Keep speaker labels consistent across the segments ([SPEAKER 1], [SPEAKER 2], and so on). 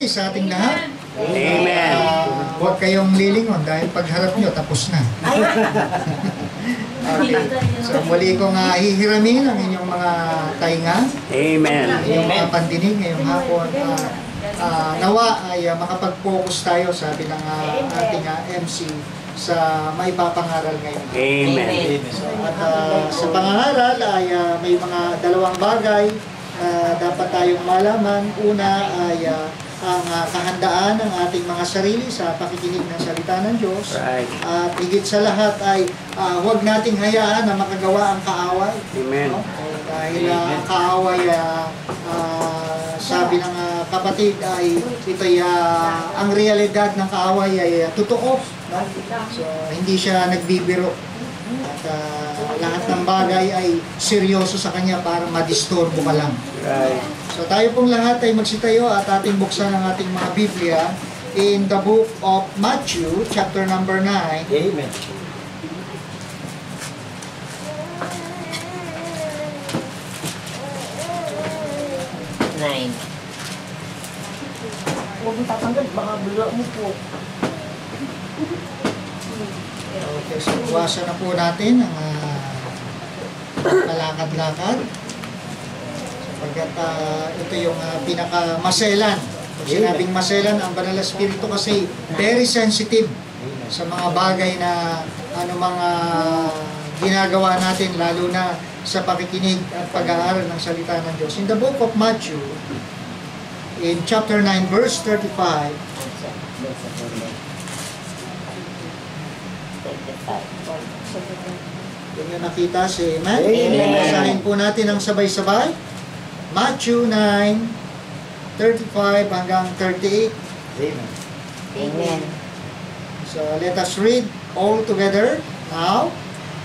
[SPEAKER 1] Sa ating lahat.
[SPEAKER 2] Amen.
[SPEAKER 1] Huwag kayong lilingon dahil pagharap nyo tapos na. Okay. So muli kong hihiramin ang inyong mga tainga.
[SPEAKER 2] Amen.
[SPEAKER 1] Inyong mga pandinig ngayong hapon. Nawa ay makapag-focus tayo sa ating ating MC sa may papangaral ngayon.
[SPEAKER 2] Amen.
[SPEAKER 1] So, at sa pangangaral ay may mga dalawang bagay dapat tayong malaman. Una ay ang kahandaan ng ating mga sarili sa pakikinig ng salita ng Diyos.
[SPEAKER 2] Right.
[SPEAKER 1] At higit sa lahat ay huwag nating hayaan na makagawa ang kaaway.
[SPEAKER 2] Amen.
[SPEAKER 1] No? Dahil ang kaaway, sabi ng kapatid, ay ito'y ang realidad ng kaaway ay totoo. No? So, hindi siya nagbibiro. At lahat ng bagay ay seryoso sa kanya para madisturbo ka lang.
[SPEAKER 2] Right.
[SPEAKER 1] So tayo pong lahat ay magsitayo at ating buksan ang ating mga Biblia in the book of Matthew, chapter number 9.
[SPEAKER 3] Amen.
[SPEAKER 4] Huwag mo tatanggal, baka bula mo po.
[SPEAKER 1] Okay, so iwasan na po natin ang kalakad-lakad. Sapagkat ito yung pinakamaselan. Pag sinabing maselan, ang Banal na Espiritu kasi very sensitive sa mga bagay na mga ginagawa natin, lalo na sa pakikinig at pag-aaral ng salita ng Diyos. In the book of Matthew, in chapter 9, verse 35, yung yung nakita si Amen. Basahin po natin ang sabay-sabay. Matthew 9:35 hanggang 38.
[SPEAKER 3] Amen.
[SPEAKER 4] Amen.
[SPEAKER 1] So let us read all together now.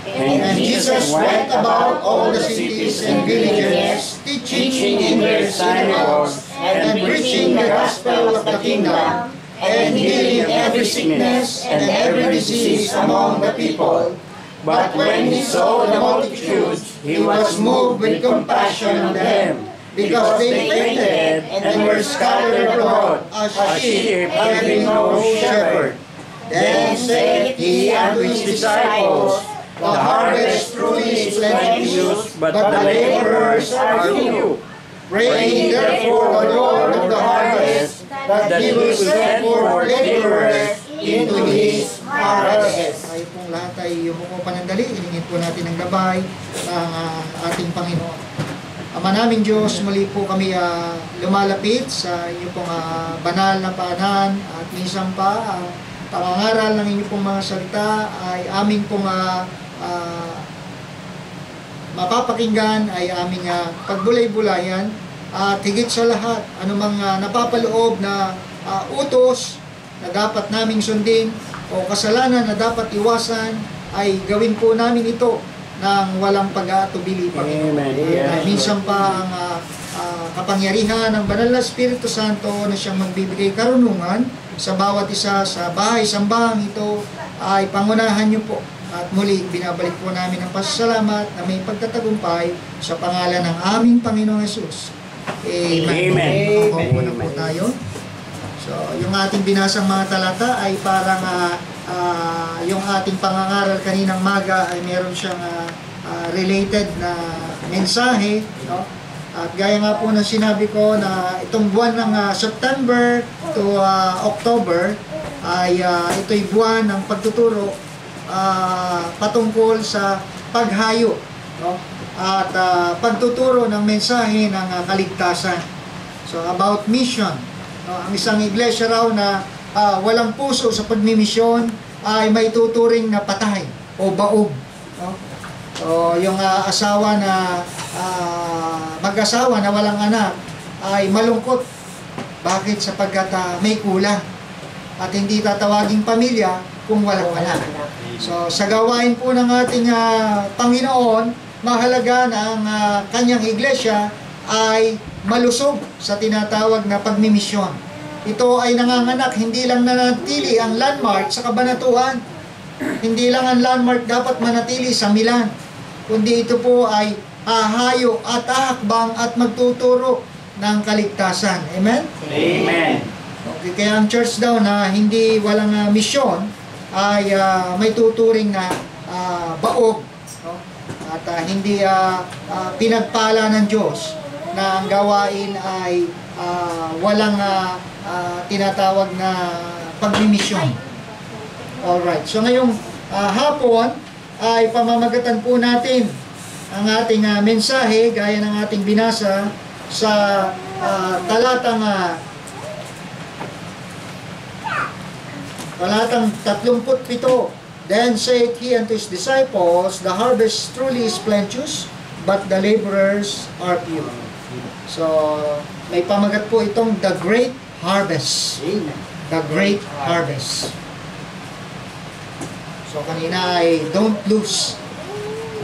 [SPEAKER 1] And Jesus went about all the cities and villages, teaching in their synagogues and preaching the gospel of the kingdom, and healing every sickness and every disease among the people. But when he saw the multitudes, he was moved with compassion on them, because they fainted and were scattered abroad as sheep having no shepherd. Then said he unto his disciples, the harvest truly is plenteous, but the laborers are few. Pray therefore the Lord of the harvest, that he will send forth laborers into his harvest. Tayo pong lahat ay yumuko panandali, ilingin po natin ang gabay ng ating Panginoon. Ama naming Diyos, muli po kami lumalapit sa inyong pong banal na paanan, at minsan pa ang pangangaral ng inyong pong mga salita ay aming pong mapapakinggan, ay aming pagbulay-bulayan, at higit sa lahat, anumang napapaloob na utos na dapat naming sundin o kasalanan na dapat iwasan, ay gawin po namin ito ng walang pag-aatubili, Panginoon.
[SPEAKER 2] Amen.
[SPEAKER 1] Minsan pa ang kapangyarihan ng Banal na Espiritu Santo na siyang magbibigay karunungan sa bawat isa sa bahay-sambahang ito ay pangunahan niyo po. At muli, binabalik po namin ang pasasalamat na may pagtatagumpay sa pangalan ng aming Panginoong Hesus. Amen.
[SPEAKER 2] Amen.
[SPEAKER 1] Muna po tayo. So, yung ating binasang mga talata ay parang yung ating pangangaral kaninang maga ay meron siyang related na mensahe, no? At gaya nga po ng sinabi ko na itong buwan ng September to October ay ito'y buwan ng pagtuturo patungkol sa paghayo, no? At pagtuturo ng mensahe ng kaligtasan. So about mission, no? Ang isang iglesia raw na walang puso sa pagmimisyon ay may tuturing na patay o baog, no? So yung asawa na mag-asawa na walang anak ay malungkot. Bakit? Sapagkat may kulang at hindi tatawaging pamilya kung walang anak. So sa gawain po ng ating Panginoon, mahalaga na ang kanyang iglesia ay malusog sa tinatawag na pagmimisyon. Ito ay nanganganak, hindi lang nanatili ang landmark sa kabanatuan. Hindi lang ang landmark dapat manatili sa Milan, kundi ito po ay hahayo at ahakbang at magtuturo ng kaligtasan. Amen?
[SPEAKER 2] Amen.
[SPEAKER 1] Kaya ang church daw na hindi walang misyon ay may tuturing na baog, no? At hindi pinagpala ng Diyos na ang gawain ay walang tinatawag na pagmimisyon. Alright, so ngayong hapon ay pamamagatan po natin ang ating mensahe gaya ng ating binasa sa talatang 37. Then said he unto his disciples, the harvest truly is plenteous, but the laborers are few. So, may pamagat po itong the great harvest. The great harvest. So, kanina ay don't lose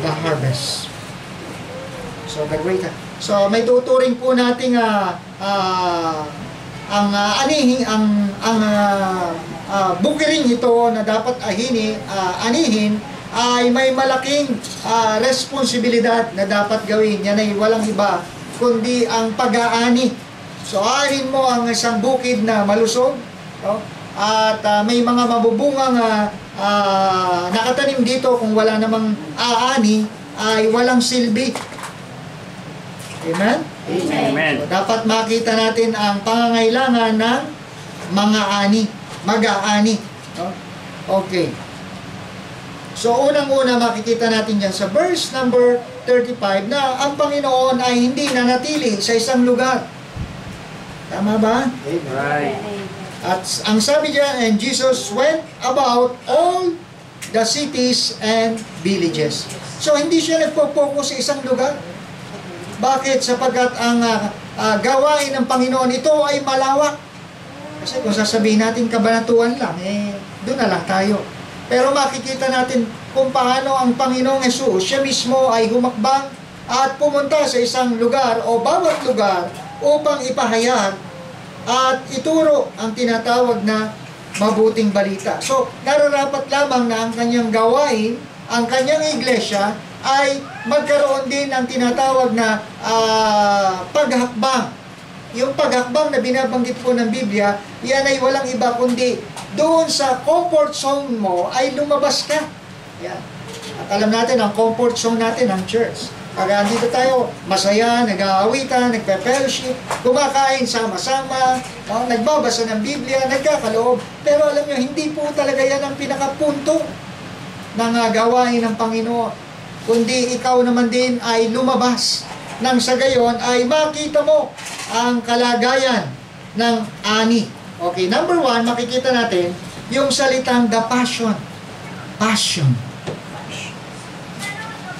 [SPEAKER 1] the harvest. So, the great harvest. So, may tuturing po nating bukiring ito na dapat anihin ay may malaking responsibilidad na dapat gawin. Yan ay walang iba kundi ang pag-aani. So, aanin mo ang isang bukid na malusog, no? At may mga mabubungang nakatanim dito kung wala namang aani ay walang silbi. Amen?
[SPEAKER 2] Amen.
[SPEAKER 1] So, dapat makita natin ang pangangailangan ng mga ani, mag-aani. No? Okay. So, unang-una makikita natin dyan sa verse number 35 na ang Panginoon ay hindi nanatili sa isang lugar. Tama ba?
[SPEAKER 2] Right.
[SPEAKER 1] At ang sabi diyan, and Jesus went about all the cities and villages. So, hindi siya nagpo-focus sa isang lugar. Bakit? Sapagkat ang gawain ng Panginoon ito ay malawak. Kasi kung sasabihin natin kabanatuan lang, doon na lang tayo. Pero makikita natin kung paano ang Panginoong Hesus, siya mismo ay humakbang at pumunta sa isang lugar o bawat lugar upang ipahayag at ituro ang tinatawag na mabuting balita. So, nararapat lamang na ang kanyang gawain, ang kanyang iglesia, ay magkaroon din ng tinatawag na paghakbang. Yung paghakbang na binabanggit po ng Biblia, yan ay walang iba kundi doon sa comfort zone mo ay lumabas ka. Yan. At alam natin, ang comfort zone natin, ang church. Pag andito tayo, masaya, nag-aawitan, nagpe-fellowship, kumakain sama-sama, nagbabasa ng Biblia, nagkakaloob. Pero alam nyo, hindi po talaga yan ang pinakapunto ng gawain ng Panginoon. Kundi ikaw naman din ay lumabas. Nang sa gayon ay makita mo ang kalagayan ng ani. Okay, number 1, makikita natin yung salitang the passion. Passion.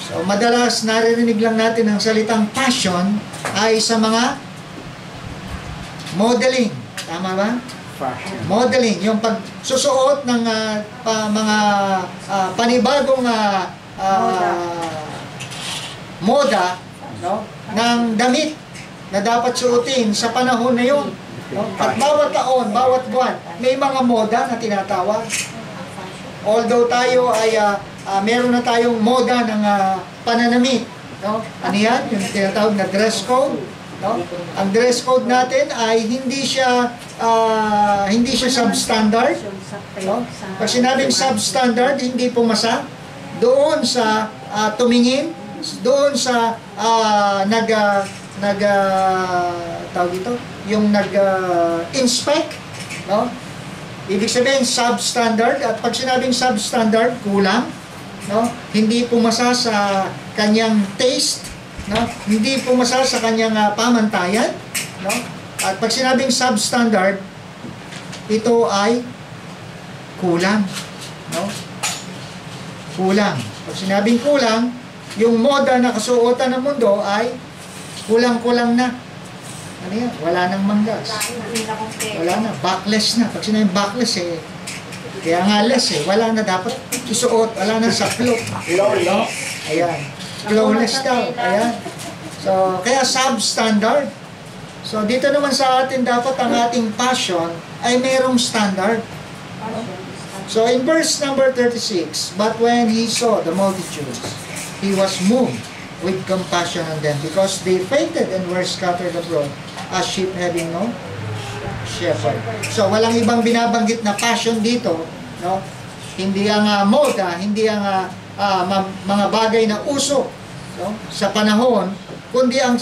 [SPEAKER 1] So, madalas naririnig lang natin ang salitang passion ay sa mga modeling. Tama ba?
[SPEAKER 2] Fashion.
[SPEAKER 1] Modeling, yung pagsusuot ng mga panibagong moda, no? Ng damit na dapat suotin sa panahon na yun. No? At bawat taon, bawat buwan, may mga moda na tinatawag. Although tayo ay meron na tayong moda ng pananamit, no? Ano yan? Yung tinatawag na dress code, no? Ang dress code natin ay hindi siya substandard, no? Pag sinabing substandard, hindi pumasa doon sa tumingin, doon sa tawag ito, yung nag-inspect, no? Ibig sabihin substandard, at pag sinabing substandard, kulang, no? Hindi pumasa sa kanyang taste, no? Hindi pumasa sa kanyang pamantayan, no? At pag sinabing substandard, ito ay kulang, no? Kulang. Pag sinabing kulang, yung moda na kasuotan ng mundo ay kulang-kulang na. Ano yan? Wala nang manggas. Wala na. Backless na. Pag sinabing backless kaya nga less wala na dapat isuot. Wala na saklop. No? Ayan. Flawless daw. Ayan. So, kaya substandard. So, dito naman sa atin dapat ang ating passion ay merong standard. So, in verse number 36, but when he saw the multitudes, he was moved with compassion on them, because they fainted and were scattered abroad as sheep having no shepherd. So, walang ibang binabanggit na passion dito, no? Hindi ang moda, hindi ang mga bagay na uso, no? Sa panahon, kundi ang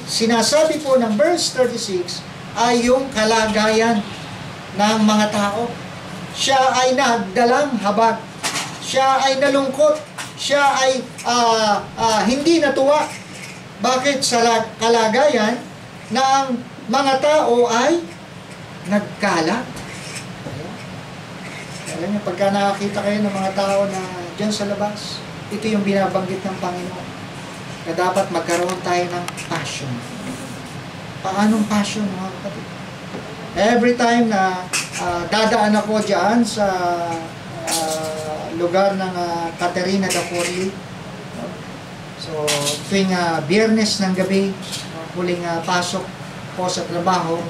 [SPEAKER 1] sinasabi po ng verse 36 ay yung kalagayan ng mga tao. Siya ay nagdalang habag. Siya ay nalungkot. Siya ay hindi natuwa. Bakit? Sa kalagayan na ang mga tao ay nagkalat. Alam niyo, pagka nakakita kayo ng mga tao na dyan sa labas, ito yung binabanggit ng Panginoon, na dapat magkaroon tayo ng passion. Paanong passion, mga kapatid? Every time na dadaan ako dyan sa lugar ng Caterina de Forli, so tuwing Biyernes ng gabi, huling pasok ko sa trabaho,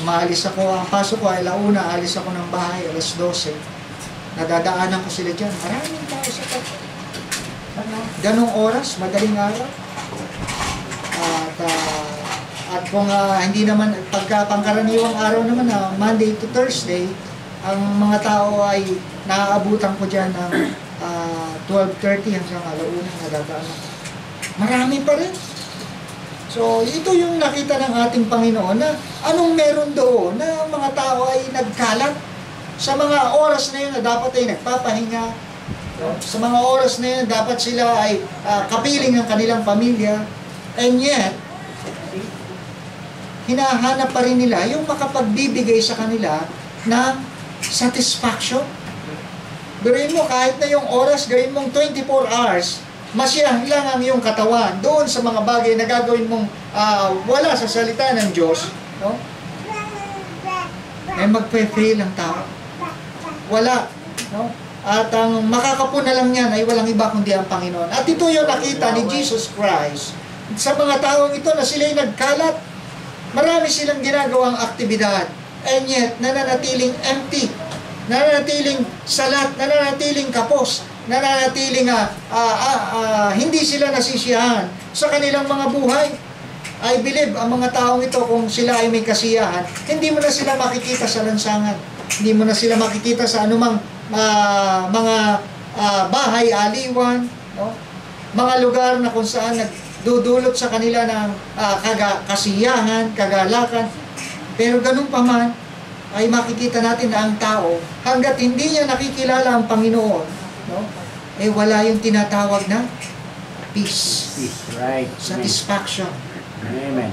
[SPEAKER 1] maalis ako, ang pasok ko ay 1:00, alis ako ng bahay, 12:00, nadadaanan ko sila dyan, maraming tao sa kapatid. Ganong oras, madaling araw. At kung hindi naman, pagka pangkaraniwang araw naman, Monday to Thursday, ang mga tao ay naaabutan ko dyan ng 12:30 hanggang 1:00 nadadaan. Marami pa rin. So, ito yung nakita ng ating Panginoon na anong meron doon na mga tao ay nagkalat sa mga oras na yun na dapat ay nagpapahinga. Sa mga oras na yun, dapat sila ay kapiling ng kanilang pamilya. And yet, hinahanap pa rin nila yung makapagbibigay sa kanila ng satisfaction. Gawin mo, kahit na yung oras, gawin mong 24 hours, masiyahan lang ang iyong katawan doon sa mga bagay na gagawin mong wala sa salita ng Diyos. No? Eh, magpe-fail ang tao. Wala. No? At ang makakapuna lang yan ay walang iba kundi ang Panginoon. At ito yung nakita ni Jesus Christ sa mga taong ito na sila'y nagkalat. Marami silang ginagawang aktibidad. And yet, nananatiling empty. Nananatiling salat. Nananatiling kapos. Nananatiling hindi sila nasisiyahan sa kanilang mga buhay. I believe, ang mga taong ito, kung sila ay may kasiyahan, hindi mo na sila makikita sa lansangan. Hindi mo na sila makikita sa anumang mga bahay, aliwan, no? Mga lugar na kung saan nagdudulot sa kanila ng kasiyahan, kagalakan. Pero ganun pa man, ay makikita natin na ang tao, hanggat hindi niya nakikilala ang Panginoon, no? Eh wala yung tinatawag na peace,
[SPEAKER 2] Right.
[SPEAKER 1] satisfaction.
[SPEAKER 2] Amen.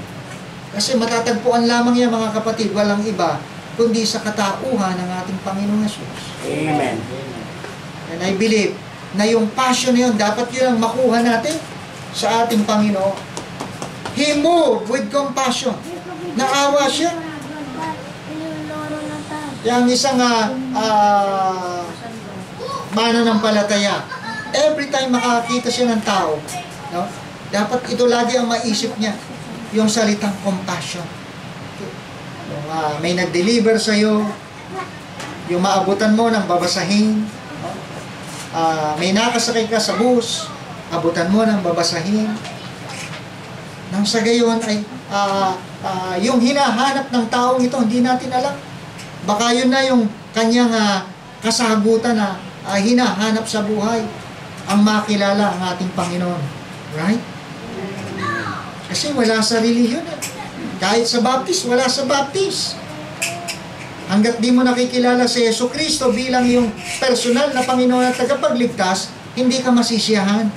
[SPEAKER 1] Kasi matatagpuan lamang yan, mga kapatid, walang iba kundi sa katauhan ng ating Panginoon Jesus.
[SPEAKER 2] Amen.
[SPEAKER 1] And I believe na yung passion na yun, dapat yun ang makuha natin sa ating Panginoon. He moved with compassion. Naawa siya. Yang isang mananampalataya, every time makakita siya ng tao, no, dapat ito lagi ang maisip niya, yung salitang compassion. Yung may nag-deliver sa'yo, yung maabutan mo ng babasahin, no? May nakasakay ka sa bus, abutan mo ng babasahin. Nang sa gayon ay yung hinahanap ng taong ito, hindi natin alam. Baka yun na yung kanyang kasagutan na hinahanap sa buhay, ang makilala ang ating Panginoon. Right? Kasi wala sa relihiyon. Kahit sa baptist, wala sa baptist. Hanggat di mo nakikilala si Jesucristo bilang yung personal na Panginoon at tagapagligtas, hindi ka masisiyahan.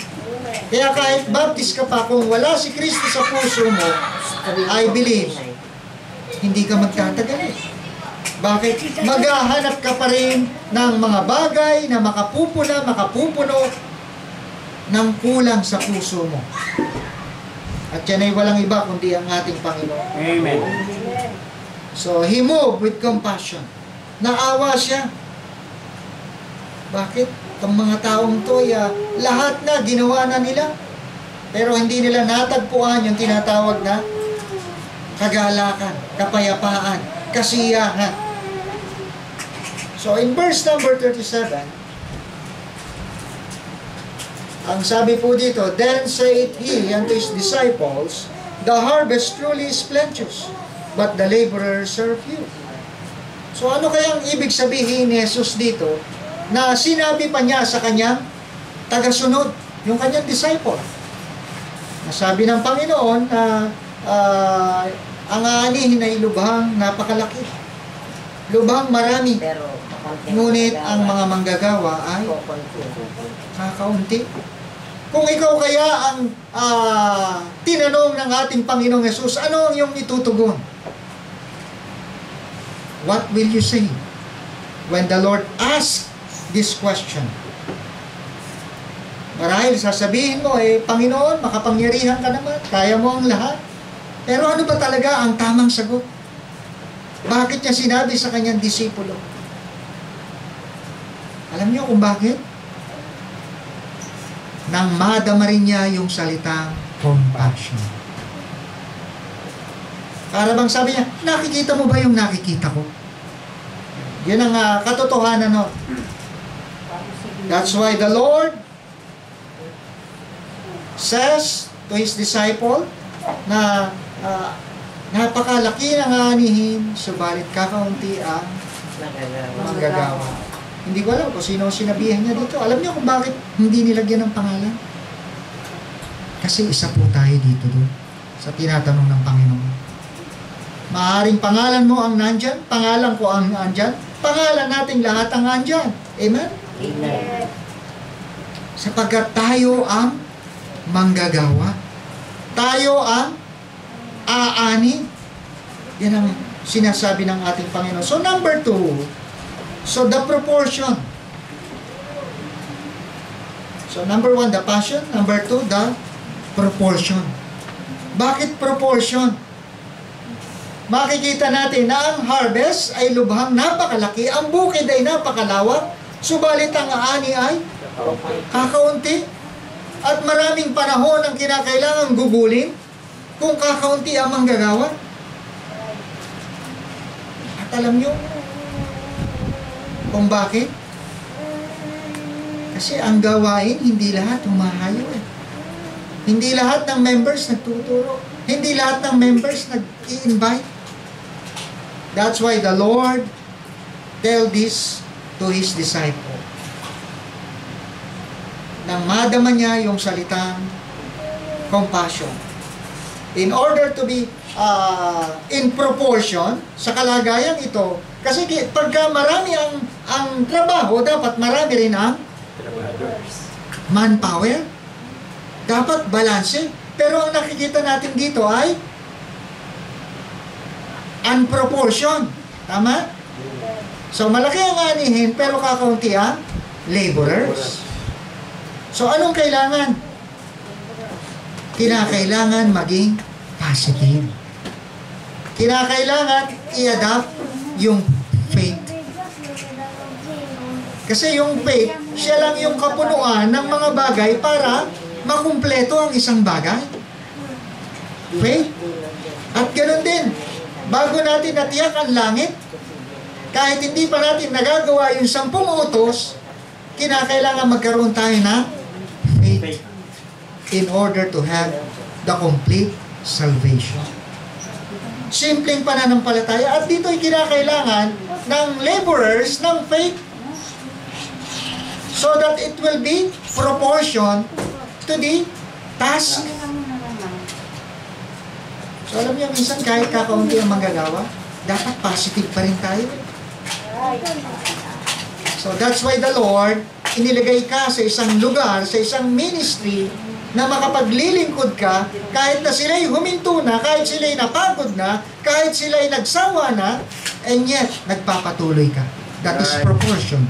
[SPEAKER 1] Kaya kahit baptist ka pa, kung wala si Kristo sa puso mo, I believe, hindi ka magtatagal. Bakit? Maghahanap ka pa rin ng mga bagay na makapupuno ng kulang sa puso mo. At yan ay walang iba kundi ang ating Panginoon.
[SPEAKER 2] Amen.
[SPEAKER 1] So, He moved with compassion. Naawa siya. Bakit? Itong mga taong to, lahat na ginawa na nila. Pero hindi nila natagpuan yung tinatawag na kagalakan, kapayapaan, kasiyahan. So, in verse number 37, ang sabi po dito, Then said he unto his disciples, The harvest truly is plenteous, but the laborer serve you. So ano kayang ibig sabihin ni Jesus dito na sinabi pa niya sa kanyang tagasunod, yung kanyang disciple? Nasabi ng Panginoon na ang aanihin ay lubhang napakalaki. Lubhang marami.
[SPEAKER 4] Pero,
[SPEAKER 1] Ngunit ang mga manggagawa ay kakaunti. Kung ikaw kaya ang tinanong ng ating Panginoong Yesus, ano ang iyong itutugon? What will you say when the Lord asks this question? Marahil sasabihin mo, Panginoon, makapangyarihan ka naman, kaya mo ang lahat. Pero ano ba talaga ang tamang sagot? Bakit niya sinabi sa kanyang disipulo? Alam niyo kung bakit? Nang madama rin niya yung salitang compassion. Para bang sabi niya, nakikita mo ba yung nakikita ko? Yun ang katotohanan, no? That's why the Lord says to His disciple na napakalaki ng anihin, subalit kakaunti ang manggagawa. Hindi ko alam kung sino sinabihan niya dito. Alam niyo kung bakit hindi nilagyan ng pangalan? Kasi isa po tayo dito doon sa tinatanong ng Panginoon. Maaaring pangalan mo ang nandyan, pangalan ko ang nandyan, pangalan nating lahat ang nandyan. Amen?
[SPEAKER 4] Amen.
[SPEAKER 1] Sapagkat tayo ang manggagawa. Tayo ang aani. Yan ang sinasabi ng ating Panginoon. So number 2, so the proportion. So number 1, the passion. Number 2, the proportion. Bakit proportion? Makikita natin na ang harvest ay lubhang napakalaki, ang bukid ay napakalawak, subalit ang aani ay kakaunti. At maraming panahon ang kinakailangang gugulin kung kakaunti ang manggagawa. At alam nyo kung bakit? Kasi ang gawain, hindi lahat humahayo. Hindi lahat ng members nagtuturo. Hindi lahat ng members nag-i-invite. That's why the Lord tell this to His disciple. Nang madama niya yung salitang compassion. In order to be in proportion sa kalagayang ito, kasi pagka marami ang trabaho, dapat marami rin ang manpower. Dapat balanse. Pero ang nakikita natin dito ay unproportion. Tama? So malaki ang anihin, pero kakaunti ang laborers. So anong kailangan? Kinakailangan maging positive. Kinakailangan i-adapt yung faith. Kasi yung faith, siya lang yung kapunuan ng mga bagay para makumpleto ang isang bagay. Faith. At ganoon din, bago natin natiyak ang langit, kahit hindi pa natin nagagawa yung 10 utos, kinakailangan magkaroon tayo ng faith in order to have the complete salvation. Simpleng pananampalataya. At dito ay kinakailangan ng laborers ng faith so that it will be proportion to the task. So alam niyo, minsan kahit kakaunti ang manggagawa, dapat positive pa rin tayo. So that's why the Lord inilagay ka sa isang lugar, sa isang ministry na makapaglilingkod ka kahit na sila'y huminto na, kahit sila'y napagod na, kahit sila'y nagsawa na, and yet nagpapatuloy ka. That is proportion.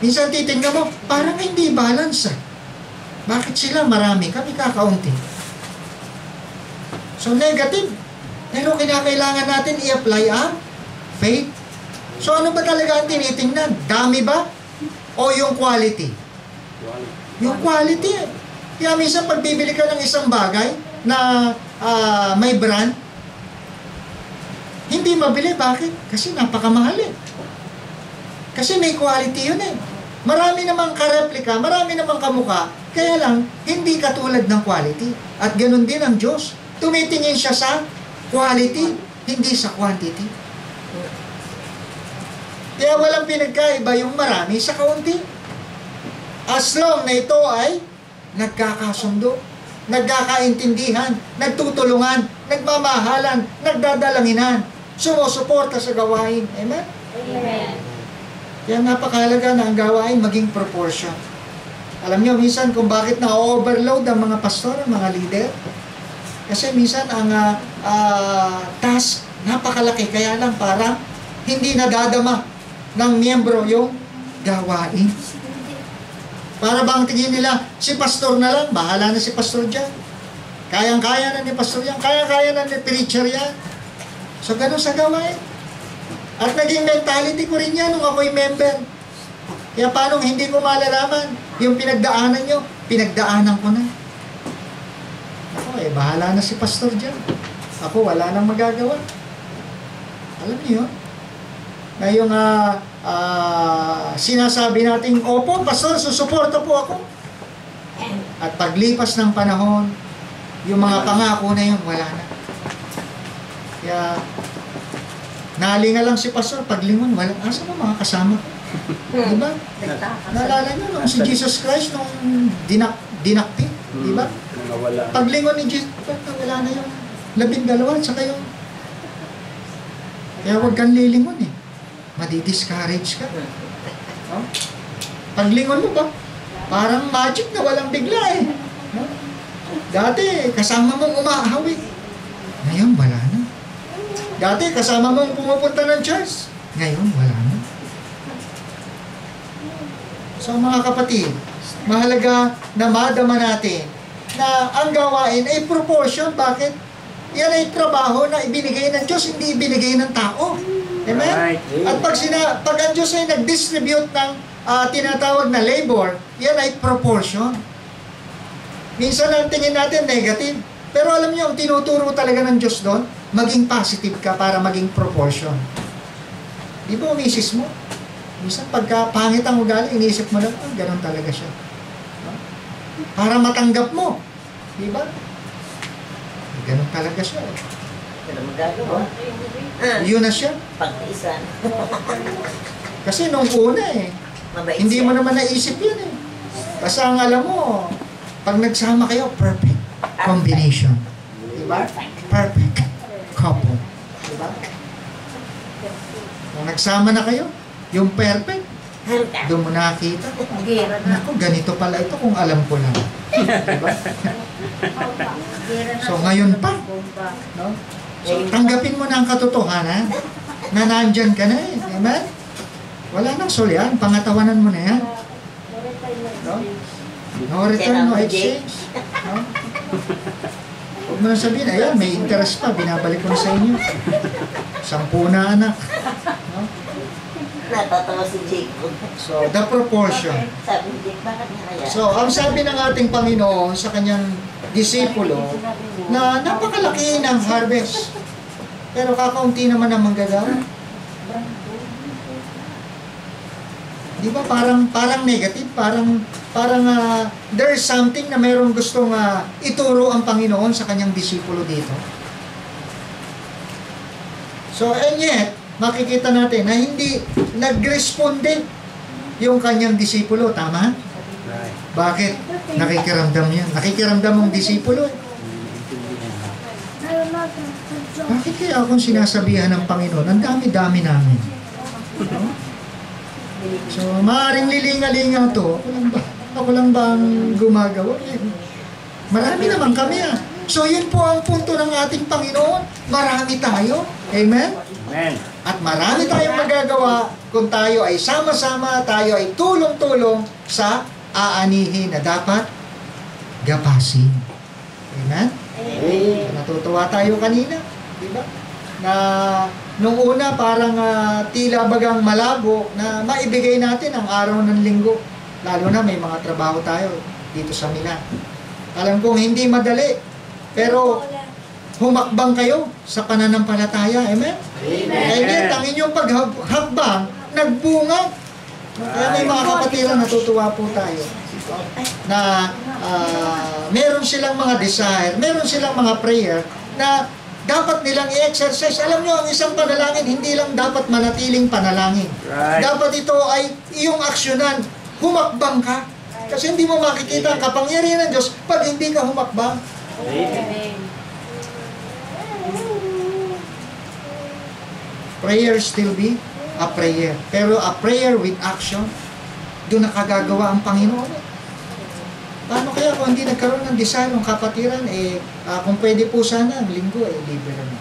[SPEAKER 1] Minsan titingnan mo, parang hindi balance. Bakit sila marami, kami kakaunti? So negative. Pero kinakailangan natin i-apply ang faith. So ano ba talaga ang tinitingnan? Dami ba? O yung quality? Yung quality. Kaya minsan pag bibili ka ng isang bagay na may brand, hindi mabili. Bakit? Kasi napakamahal eh. Kasi may quality yun eh. Marami namang kareplika, marami namang kamukha, kaya lang, hindi katulad ng quality. At ganun din ang Diyos. Tumitingin siya sa quality, hindi sa quantity. Kaya walang pinagkaiba yung marami sa kaunti. As long na ito ay nagkakasundo, nagkakaintindihan, nagtutulungan, nagmamahalan, nagdadalanginan, sumusuporta sa gawain. Amen?
[SPEAKER 4] Amen.
[SPEAKER 1] Kaya napakahalaga na ang gawain maging proportion. Alam niyo minsan kung bakit na-overload ang mga pastor, ang mga leader? Kasi minsan ang task napakalaki, kaya lang parang hindi nadadama ng miyembro yung gawain. Para bang tingin nila, si pastor na lang, bahala na si pastor dyan. Kayang-kaya na ni pastor yan, kaya-kaya na ni preacher yan. So ganun sa gawain. At naging mentality ko rin yan nung ako'y member. Kaya paano hindi ko malalaman yung pinagdaanan nyo, pinagdaanan ko na. Ako bahala na si pastor dyan. Ako wala nang magagawa. Alam niyo, na yung sinasabi natin, opo, pastor, susuporta po ako. At paglipas ng panahon, yung mga pangako na yun, wala na. Kaya, nalinga lang si pastor, paglingon, wala. Asa mo mga kasama ko? Diba? Naalala nyo, nung si Jesus Christ, nung dinakti, diba? Paglingon ni Jesus, wala na yung 12, saka yung... Kaya huwag kang lilingon eh. Madi-discourage ka. No? Paglingon mo ba? Parang magic na walang bigla eh. No? Dati, kasama mong umahawi. Ngayon, wala na. Dati, kasama mong pumupunta ng church. Ngayon, wala na. So mga kapatid, mahalaga na madama natin na ang gawain ay proportion. Bakit? Yan ay trabaho na ibinigay ng Diyos, hindi ibinigay ng tao. Amen?
[SPEAKER 2] Right.
[SPEAKER 1] At pag ang Diyos ay nag-distribute ng tinatawag na labor, yan ay proportion. Minsan ang tingin natin negative. Pero alam niyo, ang tinuturo talaga ng Diyos doon, maging positive ka para maging proportion. Di ba, misis mo? Minsan pagka pangit ang ugali, iniisip mo lang, ganun talaga siya. No? Para matanggap mo. Di ba? Ganun talaga siya.
[SPEAKER 4] Pero magagawa.
[SPEAKER 1] Yun na siya.
[SPEAKER 4] Pag-isan.
[SPEAKER 1] Kasi nung una
[SPEAKER 4] Mabait
[SPEAKER 1] hindi
[SPEAKER 4] siya.
[SPEAKER 1] mo naman naisip yun Kasi ang alam mo, pag nagsama kayo, perfect combination. Diba? Perfect couple. Diba? Kung nagsama na kayo, yung perfect, doon mo nakakita. Naku, ganito pala ito kung alam ko lang. Diba? So ngayon pa, no? So tanggapin mo na ang katotohanan na nandyan ka na Amen? Wala nang solyan, pangatawanan mo na yan. No? No return, no exchange. No? Huwag mo na sabihin, ayan, may interest pa, binabalik ko na sa inyo. 10 na anak. No?
[SPEAKER 4] Natatawa si Jacob.
[SPEAKER 1] So, the proportion.
[SPEAKER 4] Sabi ni Jake, bakit nga kaya?
[SPEAKER 1] So, ang sabi ng ating Panginoon sa kanyang disipulo, na napakalaki ng harvest. Pero kakaunti naman ang manggagawa. Di ba parang negative, parang there's something na mayroong gustong ituro ang Panginoon sa kanyang disipulo dito. So, and yet, makikita natin na hindi nag-responde yung kanyang disipulo, tama?
[SPEAKER 2] Right.
[SPEAKER 1] Bakit? Nakikiramdam yan. Nakikiramdam ang disipulo. Bakit kaya akong sinasabihan ng Panginoon? Ang dami-dami namin. No? So, maaaring lilinga-linga to. Ako lang ba ang gumagawa? Marami naman kami So, yun po ang punto ng ating Panginoon. Marami tayo. Amen?
[SPEAKER 2] Amen.
[SPEAKER 1] At marami tayong magagawa kung tayo ay sama-sama, tayo ay tulong-tulong sa aanihin na dapat gapasin. Amen?
[SPEAKER 4] Amen.
[SPEAKER 1] Natutuwa tayo kanina, di ba? Na nung una parang tila bagang malabo na maibigay natin ang araw ng linggo. Lalo na may mga trabaho tayo dito sa Milan. Alam kong hindi madali, pero humakbang kayo sa pananampalataya. Amen?
[SPEAKER 4] Amen.
[SPEAKER 1] And yet, ang inyong paghakbang, nagbunga. Kaya may mga kapatiran, natutuwa po tayo na meron silang mga desire, meron silang mga prayer na dapat nilang i-exercise. Alam nyo, ang isang panalangin, hindi lang dapat manatiling panalangin.
[SPEAKER 2] Right.
[SPEAKER 1] Dapat ito ay iyong aksyonan. Humakbang ka. Kasi hindi mo makikita ang kapangyarihan ng Diyos pag hindi ka humakbang.
[SPEAKER 2] Amen.
[SPEAKER 1] Prayer still be a prayer. Pero a prayer with action, doon nakagagawa ang Panginoon. Paano kaya kung hindi nagkaroon ng desire ng kapatiran, kung pwede po sana, ang linggo, libre na.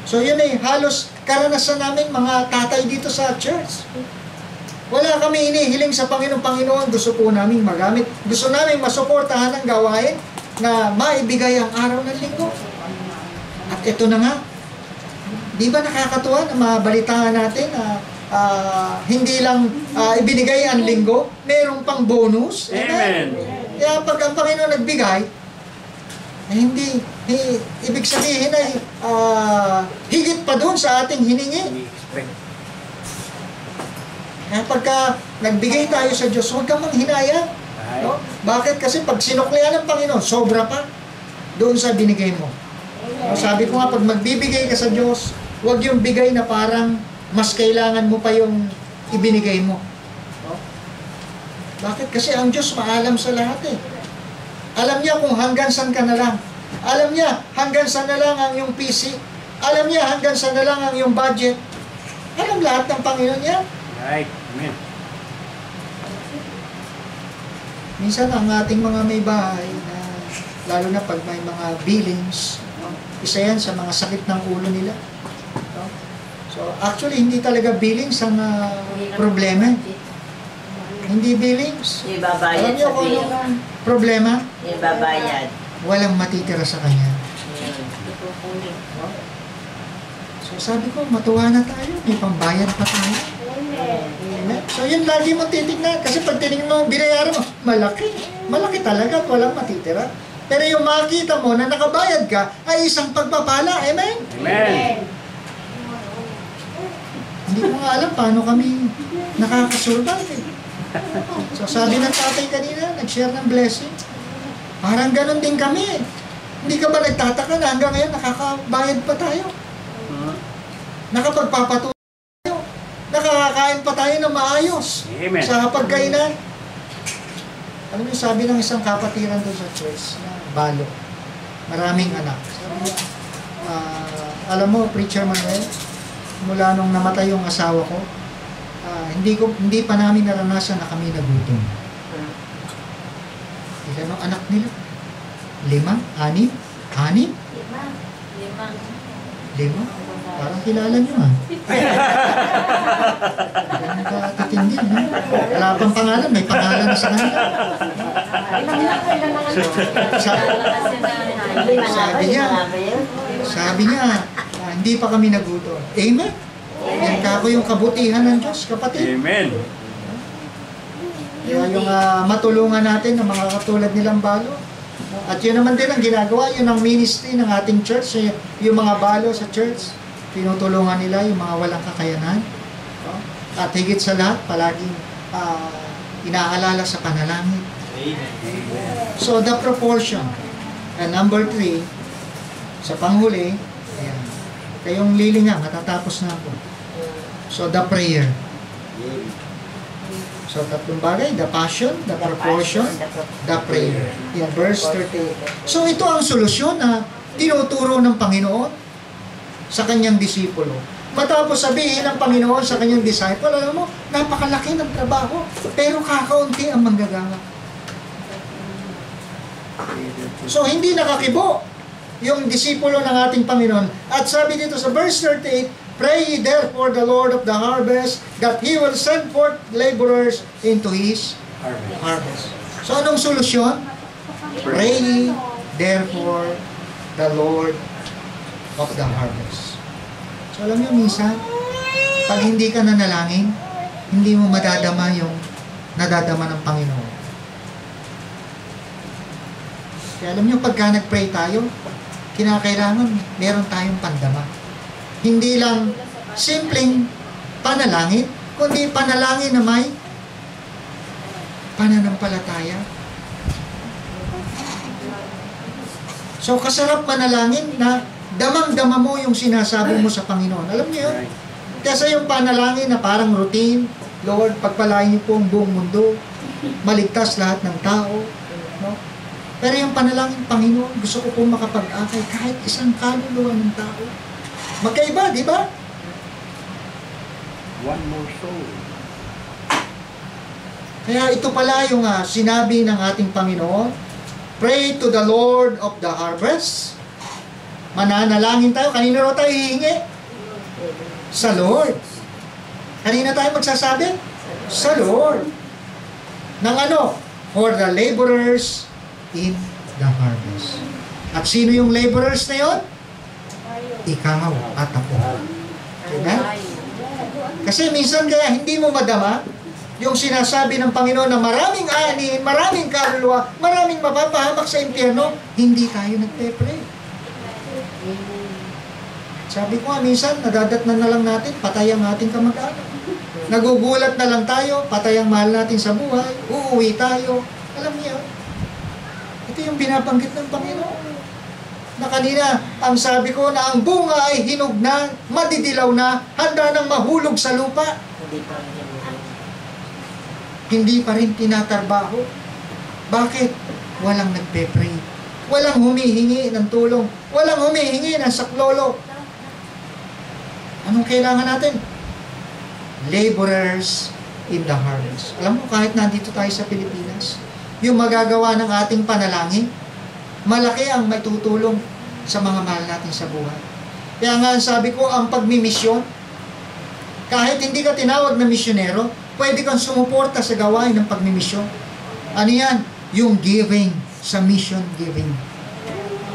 [SPEAKER 1] So yun halos karanasan namin mga tatay dito sa church. Wala kami inihiling sa Panginoon. Panginoon, gusto po namin magamit. Gusto namin masuportahan ang gawain na maibigay ang araw ng linggo. At ito na nga, di ba nakakatuwa na mabalitaan natin na hindi lang ibinigay ang linggo, mayroong pang bonus.
[SPEAKER 2] Amen.
[SPEAKER 1] Kaya pag ang Panginoon nagbigay, hindi, ibig sabihin ay higit pa doon sa ating hiningi. Kaya pagka nagbigay tayo sa Diyos, huwag kang manghinayang. No? Bakit? Kasi pag sinuklian ng Panginoon, sobra pa doon sa binigay mo. No, sabi ko nga, pag magbibigay ka sa Diyos, huwag yung bigay na parang mas kailangan mo pa yung ibinigay mo. No? Bakit? Kasi ang Diyos maalam sa lahat eh. Alam niya kung hanggang saan ka na lang. Alam niya hanggang saan na lang ang iyong PC. Alam niya hanggang saan na lang ang iyong budget. Alam lahat ng Panginoon niya.
[SPEAKER 2] Right. Amen.
[SPEAKER 1] Minsan ang ating mga may bahay, lalo na pag may mga billings, isa yan sa mga sakit ng ulo nila. So actually, hindi talaga billings ang problema. Hindi billings.
[SPEAKER 4] Yung babayad
[SPEAKER 1] Alam niyo
[SPEAKER 4] sa
[SPEAKER 1] kung
[SPEAKER 4] bill.
[SPEAKER 1] anong problema?
[SPEAKER 4] Yung babayad.
[SPEAKER 1] Walang matitira sa kanya. So sabi ko, matuwa na tayo. May pambayad pa tayo. Amen. So yun lagi mo titignan. Kasi pag tinignan mo, binayaran mo, malaki. Malaki talaga at walang matitira. Pero yung makita mo na nakabayad ka, ay isang pagpapala. Amen?
[SPEAKER 2] Amen.
[SPEAKER 1] Hindi ko nga alam paano kami nakakasurvive eh. So sabi ng tatay kanina, nag-share ng blessing. Parang ganun din kami eh. Hindi ka ba nagtataka na hanggang ngayon nakakabayad pa tayo? Nakapagpapatuloy tayo? Nakakakain pa tayo ng maayos
[SPEAKER 2] Amen.
[SPEAKER 1] sa pagkainan? Alam mo, sabi ng isang kapatiran doon sa church na balo, maraming anak. Sabi niya, alam mo, Preacher Manuel, mula nung namatay yung asawa ko, hindi pa namin naranasan na kami nagutom. Ilan ang anak nila? 5? 6? 5? Parang kilala nyo ah. Ganun ka tatindi, no? Wala pang pangalan, may pangalan na sa kanila. Sabi niya, hindi pa kami nagutom. Amen? Yan kako yung kabutihan ng Diyos, kapatid.
[SPEAKER 2] Amen.
[SPEAKER 1] Kaya yung matulungan natin ng mga katulad nilang balo. At yun naman din ang ginagawa, yun ang ministry ng ating church, yung mga balo sa church. Tinutulungan nila yung mga walang kakayanan. At higit sa lahat, palaging inaalala sa panalangin. So the proportion. And number 3, sa panghuli, ayan, kayong lilingang, matatapos na ako. So the prayer. So tatlong bagay, the passion, the proportion, the prayer. In verse 38. So ito ang solusyon na tinuturo ng Panginoon sa kanyang disipulo. Matapos sabihin ng Panginoon sa kanyang disciple, alam mo, napakalaki ng trabaho, pero kakaunti ang manggagawa. So hindi nakakibo yung disipulo ng ating Panginoon. At sabi dito sa verse 38, pray ye therefore the Lord of the harvest that He will send forth laborers into His harvest. So anong solusyon? Pray ye therefore the Lord of the harvest. So alam niyo minsan, pag hindi ka nanalangin, hindi mo madadama yung nadadama ng Panginoon. Kaya alam niyo, pagka nag-pray tayo, kinakailangan meron tayong pandama. Hindi lang simpleng panalangin, kundi panalangin na may pananampalataya. So kasarap manalangin na damang-dama mo yung sinasabi mo sa Panginoon. Alam niyo yun?
[SPEAKER 2] Right.
[SPEAKER 1] Kasi yung panalangin na parang routine, Lord, pagpalain niyo po ang buong mundo, maligtas lahat ng tao. No? Pero yung panalangin, Panginoon, gusto ko po makapag-akay kahit isang kaluluwa ng tao. Magkaiba, di ba?
[SPEAKER 2] One more soul.
[SPEAKER 1] Kaya ito pala yung sinabi ng ating Panginoon, pray to the Lord of the harvest. Mananalangin tayo. Kanino raw tayo hihingi? Sa Lord. Kanina tayo magsasabi? Sa Lord. Nang ano? For the laborers in the harvest. At sino yung laborers na yon? Ikaw at ako. Amen? Kasi minsan kaya hindi mo madama yung sinasabi ng Panginoon na maraming ani, maraming kaluluwa, maraming mapapahamak sa impyerno, hindi tayo nagpe-pray. Sabi ko minsan, nadadatnan na lang natin, patay ang ating kamag-anak. Nagugulat na lang tayo, patay ang mahal natin sa buhay, uuwi tayo. Alam niyo, ito yung binabanggit ng Panginoon. Na kanina, ang sabi ko na ang bunga ay hinog na, madidilaw na, handa nang mahulog sa lupa. Hindi pa rin tinatarbaho. Bakit? Walang nagpe-pray. Walang humihingi ng tulong. Walang humihingi ng saklolo. Anong kailangan natin? Laborers in the harvest. Alam mo, kahit nandito tayo sa Pilipinas, yung magagawa ng ating panalangin, malaki ang maitutulong sa mga mahal natin sa buhay. Kaya nga sabi ko, ang pagmimisyon, kahit hindi ka tinawag na misyonero, pwede kang sumuporta sa gawain ng pagmimisyon. Ano yan? Yung giving, sa mission giving.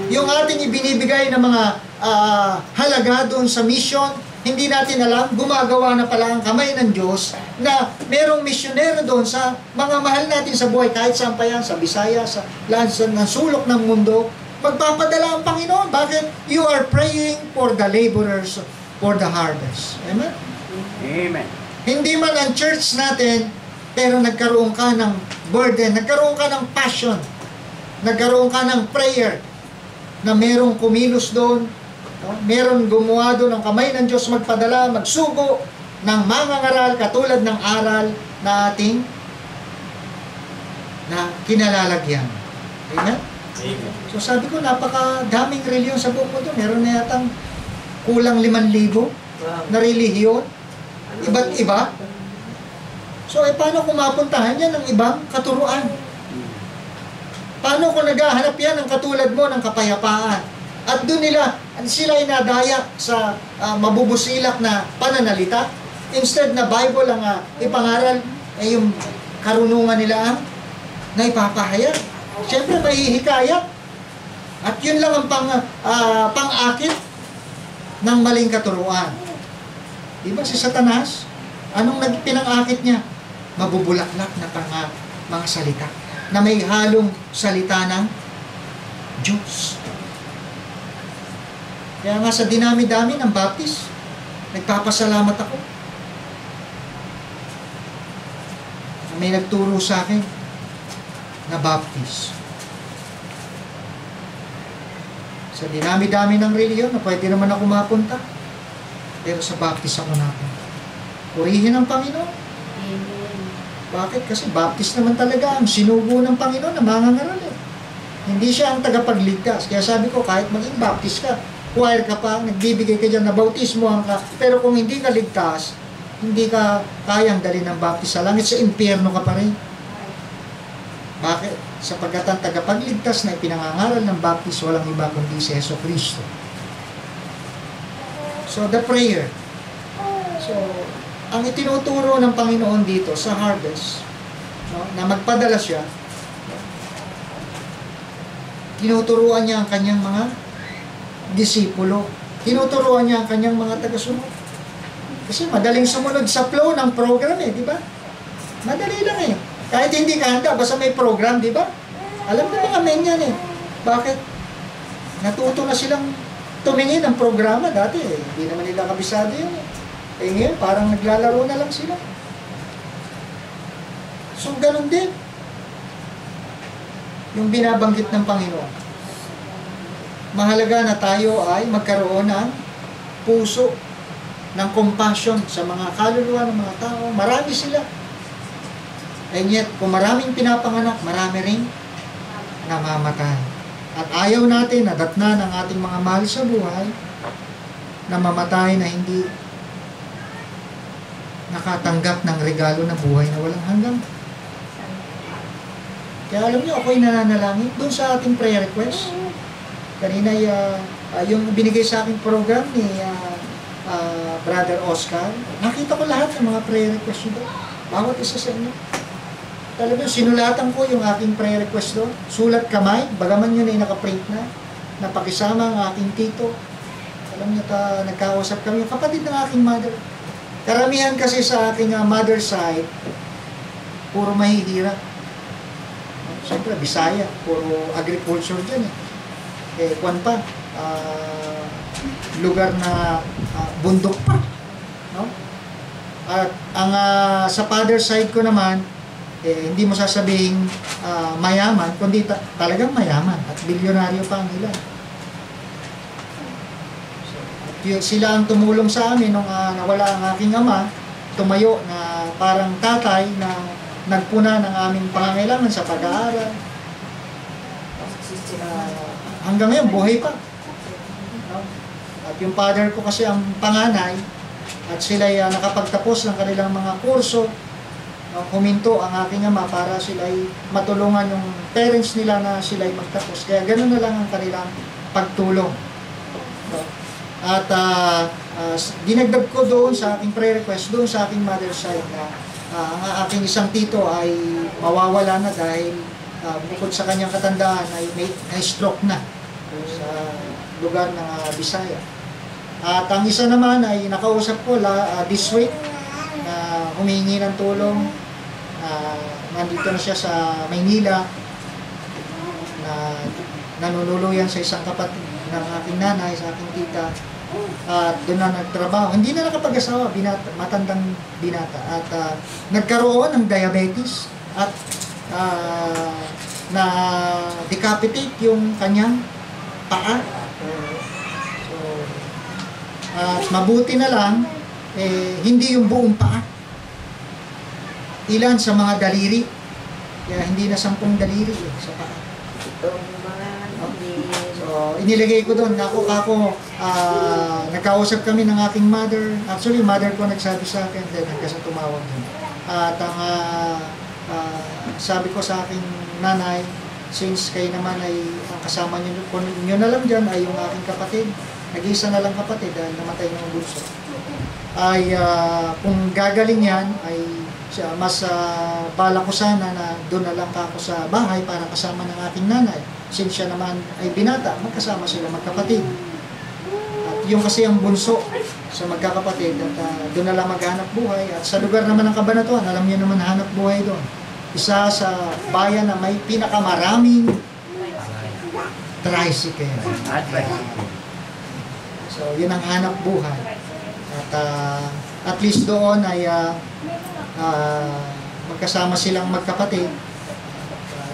[SPEAKER 1] Yung ating ibinibigay ng mga halaga doon sa mission, hindi natin alam, gumagawa na pala ang kamay ng Diyos na merong misyonero doon sa mga mahal natin sa buhay, kahit saan pa yan, sa Bisaya, sa lahat ng sulok ng mundo, magpapadala ang Panginoon. Bakit? You are praying for the laborers for the harvest. Amen?
[SPEAKER 2] Amen.
[SPEAKER 1] Hindi man ang church natin, pero nagkaroon ka ng burden, nagkaroon ka ng passion, nagkaroon ka ng prayer, na merong kumilos doon, meron gumawa doon ng kamay ng Diyos magpadala, magsugo ng mangangaral katulad ng aral na ating na kinalalagyan. Amen?
[SPEAKER 2] Amen.
[SPEAKER 1] So sabi ko, napakadaming reliyon sa buong mundo. Meron na yatang kulang 5,000 na relihiyon. Iba't iba. So paano kung mapuntahan yan ng ibang katuruan? Paano kung naghahanap yan ng katulad mo ng kapayapaan? At doon sila inadaya sa mabubusilak na pananalita. Instead na Bible ang ipangaral, yung karunungan nila ang naipapahayag. Siyempre, mahihikayat. At yun lang ang pang-akit ng maling katuruan. Diba si Satanas? Anong pinang-akit niya? Mabubulaklak na mga salita na may halong salita ng Diyos. Kaya nga sa dinami-dami ng baptist, nagpapasalamat ako. May nagturo sa akin na baptist. Sa dinami-dami ng reliyon, na pwede naman ako mapunta. Pero sa baptist ako napunta. Purihin ang Panginoon.
[SPEAKER 3] Amen.
[SPEAKER 1] Bakit? Kasi baptist naman talaga ang sinugo ng Panginoon na mangangaral eh. Hindi siya ang tagapagligtas. Kaya sabi ko, kahit maging baptist ka, choir ka pa, nagbibigay ka dyan na bautismohan ka, pero kung hindi ka ligtas, hindi ka kayang dalhin ng baptist sa langit, sa impyerno ka pa rin. Bakit? Sapagkat ang tagapagligtas na ipinangangaral ng baptist, walang iba kundi si Jesu Cristo. So, the prayer. So, ang itinuturo ng Panginoon dito sa harvest, no, na magpadala siya, tinuturuan niya ang kanyang mga disipulo. Tinuturuan niya ang kanyang mga taga-sunod. Kasi madaling sumunod sa flow ng program eh, di ba? Madali lang eh. Kahit hindi ka handa, basta may program, di ba? Alam na mga men yan eh. Bakit? Natuto na silang tumingin ng programa dati eh. Hindi naman nila kabisado yun eh. Eh ngayon, parang naglalaro na lang sila. So, ganun din. Yung binabanggit ng Panginoon. mahalaga na tayo ay magkaroon ng puso, ng compassion sa mga kaluluwa ng mga tao. Marami sila. And yet, kung maraming pinapanganak, marami rin namamatay. At ayaw natin na datna ng ating mga mahal sa buhay na mamatay na hindi nakatanggap ng regalo na buhay na walang hanggan. Kaya alam niyo, ako'y nananalangin doon sa ating prayer request. Kanina yung binigay sa aking program ni Brother Oscar, nakita ko lahat ng mga prayer request doon. Bawat isa sa inyo. Talagang sinulatan ko yung aking prayer request doon. Sulat kamay, bagaman yun ay nakaprint na. Napakisama ang aking tito. Alam niyo, nagkausap kami. Yung kapatid ng aking mother. Karamihan kasi sa aking mother side, puro mahihirap. Siyempre, Bisaya, puro agriculture dyan kwan pa, lugar na bundok pa. No? At ang sa father side ko naman, hindi mo sasabing mayaman, kundi talagang mayaman at bilyonaryo pa ang ilan. Sila ang tumulong sa amin nung nawala ang aking ama, tumayo na parang tatay na nagpuna ng aming pangangailangan sa pag-aaral. Hanggang ngayon, buhay pa. At yung father ko kasi ang panganay, at sila nakapagtapos ng kanilang mga kurso, huminto ang aking ama para sila matulungan yung parents nila na sila magtapos. Kaya ganoon na lang ang kanilang pagtulong. At dinagdag ko doon sa aking prayer request, doon sa aking mother's side na ang aking isang tito ay mawawala na dahil bukod sa kanyang katandaan ay may stroke na sa lugar ng Bisaya. At ang isa naman ay nakausap ko this week na humingi ng tulong. Nandito na siya sa Maynila na nanunuluyan sa isang kapatid ng aking nanay, sa aking tita. At doon na nagtrabaho. Hindi na nakapag-asawa, matandang binata. At nagkaroon ng diabetes at na decapitate yung kanyang paa. So, mabuti na lang, hindi yung buong paa. Ilan sa mga daliri. Kaya hindi na 10 daliri sa paa. So, inilagay ko doon. Ako, nagkausap kami ng aking mother. Actually, mother ko nagsabi sa akin, then hanggang sa tumawag din. At ang sabi ko sa aking nanay, since kayo naman ay ang kasama nyo na lang dyan ay yung aking kapatid. Nag-isa na lang kapatid dahil namatay ng bunso. Ay kung gagaling yan, ay mas bala ko sana na doon na lang ako sa bahay para kasama ng aking nanay. Since siya naman ay binata, magkasama sila magkapatid. At yung kasi ang bunso sa magkakapatid at doon na lang maghanap buhay. At sa lugar naman ng Cabanatuan, alam niyo naman hanap buhay doon. Isa sa bayan na may pinakamaraming tricycle. So, yun ang hanap buhay. At least doon ay magkasama silang magkapatid.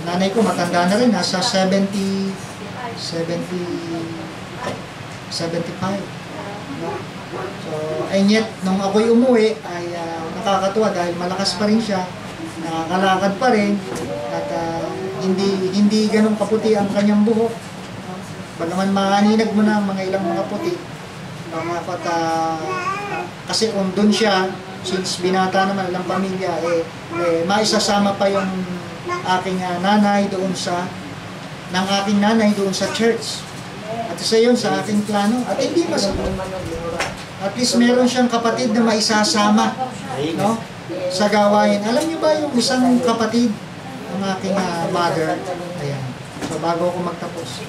[SPEAKER 1] Nanay ko matanda na rin, nasa 75. No? So, and yet, nung ako'y umuwi, ay nakakatuwa dahil malakas pa rin siya, nakakalakad pa rin, at hindi ganun kaputi ang kanyang buhok. Bagaman maaninag mo na mga ilang mga puti, kasi kung doon siya, since binata naman ng pamilya, maisasama pa yung aking nanay doon ng aking nanay doon sa church. At isa yun sa aking plano. At hindi masama. At least meron siyang kapatid na maisasama, no, sa gawain. Alam niyo ba yung isang kapatid ng aking mother? Ayan. So bago ako magtapos,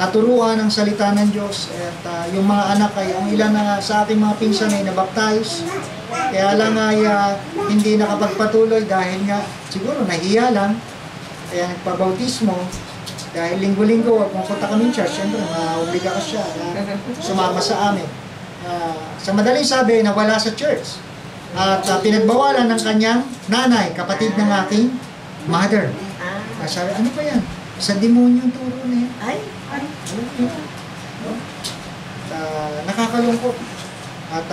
[SPEAKER 1] naturuan ang salita ng Diyos at yung mga anak ay ang ilan na sa ating mga pinsan ay nabaptize. Kaya lang ay hindi nakapagpatuloy dahil nga siguro nahiya lang, kaya nagpabautismo. Dahil linggo-linggo pumunta kami church, siyempre maobliga ka siya na sumama sa amin. Sa madaling sabi, nawala sa church at pinagbawalan ng kanyang nanay, kapatid ng aking mother. Sabi, ano pa yan? Sa demonyo ang turo na yan. No? Nakakalungkot. At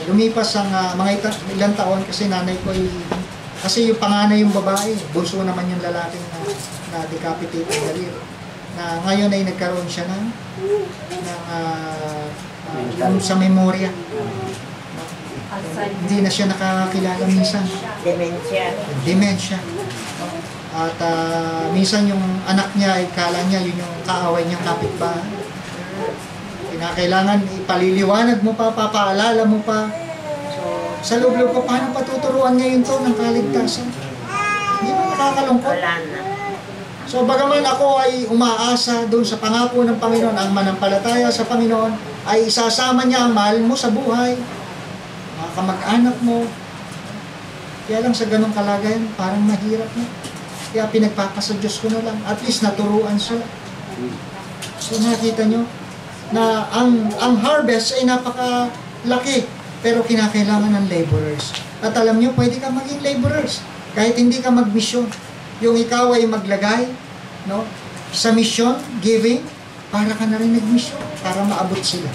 [SPEAKER 1] lumipas ang ilang taon kasi nanay ko kasi yung panganay yung babae, bunso naman yung lalaking na decapitated daliri. Na ngayon ay nagkaroon siya ng sa memorya. Hindi na siya nakakakilala minsan. Dementia. At minsan yung anak niya ay kala niya yun yung kaaway niyang kapitbahay. Kinakailangan ipaliliwanag mo pa, papaalala mo pa. So, sa loob-loob ko, paano patuturuan ngayon to ng kaligtasan? Hindi ba nakakalungkot?
[SPEAKER 4] Wala na.
[SPEAKER 1] So, bagaman ako ay umaasa doon sa pangako ng Panginoon, ang manampalataya sa Panginoon, ay isasama niya ang mahal mo sa buhay, mga kamag-anak mo. Kaya lang sa ganong kalagayan, parang mahirap na. Kaya pinagpapasa Diyos ko na lang. At least naturuan sila. So, nakita nyo, na ang harvest ay napakalaki pero kinakailangan ng laborers. At alam nyo, pwede ka maging laborers kahit hindi ka magmisyon. Yung ikaw ay maglagay sa mission, giving, para ka na rin nagmisyon, para maabot sila.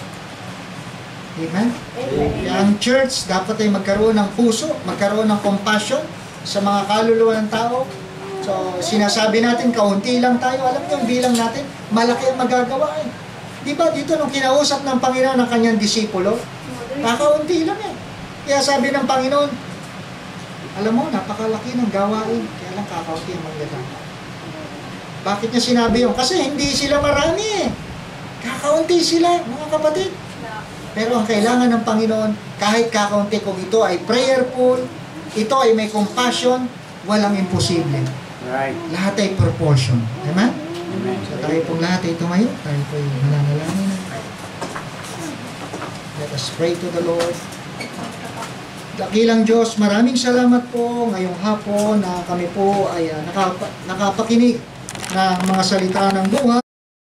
[SPEAKER 1] Amen? Kaya ang church dapat ay magkaroon ng puso, magkaroon ng compassion sa mga kaluluwa ng tao. So, sinasabi natin, kaunti lang tayo. Alam nyo, yung bilang natin, malaki ang magagawa eh. Di ba dito nung kinausap ng Panginoon ng kanyang disipulo, kakaunti lang eh. Kaya sabi ng Panginoon, alam mo, napakalaki ng gawain, kaya lang kakaunti ang manggagawa. Bakit niya sinabi yun? Kasi hindi sila marami eh. Kakaunti sila, mga kapatid. Pero ang kailangan ng Panginoon, kahit kakaunti, kung ito ay prayerful, ito ay may compassion, walang imposible.
[SPEAKER 2] Right.
[SPEAKER 1] Lahat ay proportion. Amen?
[SPEAKER 2] Amen.
[SPEAKER 1] So tayo pong lahat ay tumayo. Tayo po ay mananalangin. Let us pray to the Lord. Dakilang Diyos, maraming salamat po ngayong hapon na kami po ay nakapakinig ng mga salita ng buhay.